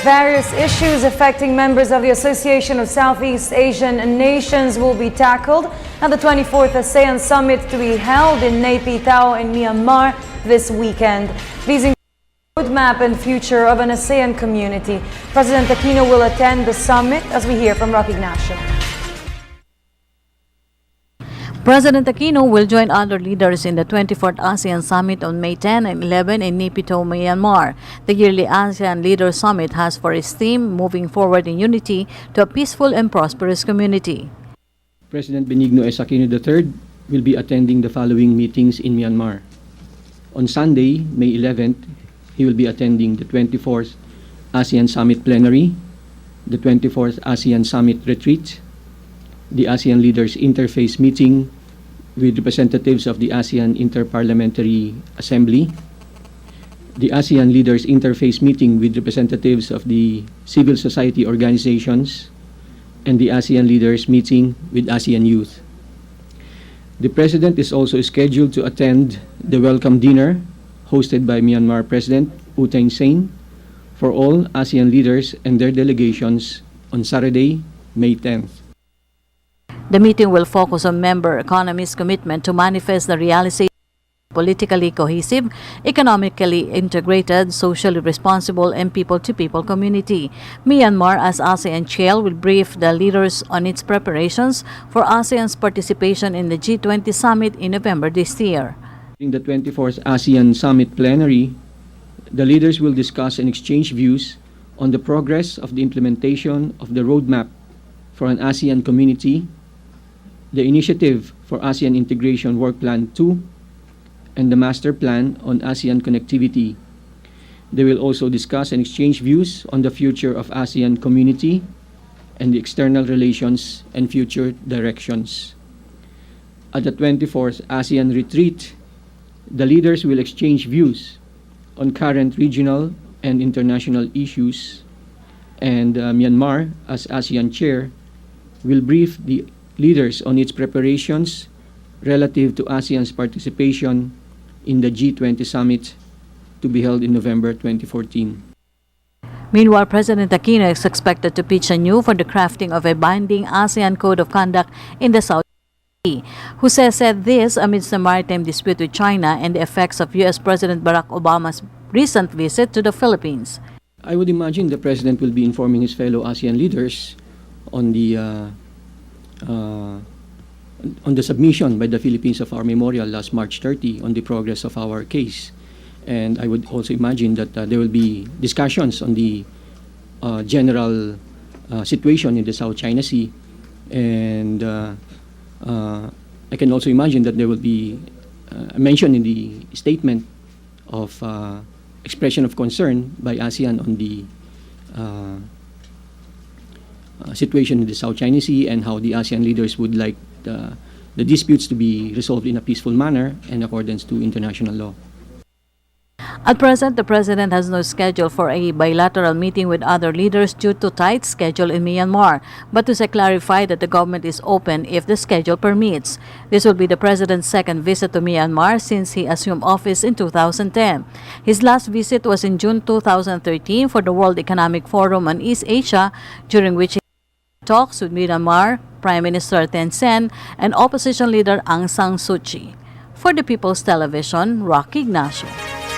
various issues affecting members of the Association of Southeast Asian Nations will be tackled at the 24th ASEAN Summit to be held in Nay Pyi Taw in Myanmar this weekend. These include the roadmap and future of an ASEAN community. President Aquino will attend the summit, as we hear from Ignacio. President Aquino will join other leaders in the 24th ASEAN Summit on May 10 and 11 in Nay Pyi Taw, Myanmar. The yearly ASEAN Leaders Summit has for its theme moving forward in unity to a peaceful and prosperous community. President Benigno S. Aquino III will be attending the following meetings in Myanmar. On Sunday, May 11th, he will be attending the 24th ASEAN Summit Plenary, the 24th ASEAN Summit Retreat, the ASEAN Leaders Interface Meeting with representatives of the ASEAN Interparliamentary Assembly, the ASEAN Leaders Interface Meeting with representatives of the civil society organizations, and the ASEAN Leaders Meeting with ASEAN Youth. The President is also scheduled to attend the welcome dinner hosted by Myanmar President U Thein Sein for all ASEAN leaders and their delegations on Saturday, May 10th. The meeting will focus on member economies' commitment to manifest the realization of a politically cohesive, economically integrated, socially responsible, and people-to-people community. Myanmar, as ASEAN chair, will brief the leaders on its preparations for ASEAN's participation in the G20 summit in November this year. During the 24th ASEAN Summit Plenary, the leaders will discuss and exchange views on the progress of the implementation of the roadmap for an ASEAN community, the initiative for ASEAN Integration Work Plan 2, and the Master Plan on ASEAN Connectivity. They will also discuss and exchange views on the future of ASEAN community and the external relations and future directions. At the 24th ASEAN Retreat, the leaders will exchange views on current regional and international issues, and Myanmar, as ASEAN chair, will brief the leaders on its preparations relative to ASEAN's participation in the G20 summit to be held in November 2014. Meanwhile, President Aquino is expected to pitch anew for the crafting of a binding ASEAN Code of Conduct in the South China Sea. Jose said this amidst the maritime dispute with China and the effects of U.S. President Barack Obama's recent visit to the Philippines. I would imagine the President will be informing his fellow ASEAN leaders on the submission by the Philippines of our memorial last March 30 on the progress of our case. And I would also imagine that there will be discussions on the general situation in the South China Sea. And I can also imagine that there will be a mention in the statement of expression of concern by ASEAN on the situation in the South China Sea and how the ASEAN leaders would like the disputes to be resolved in a peaceful manner in accordance to international law. At present, the President has no schedule for a bilateral meeting with other leaders due to tight schedule in Myanmar, but to clarify that the government is open if the schedule permits. This will be the President's second visit to Myanmar since he assumed office in 2010. His last visit was in June 2013 for the World Economic Forum on East Asia, during which he talks with Myanmar Prime Minister Thein Sein and opposition leader Aung San Suu Kyi. For the People's Television, Ignacio.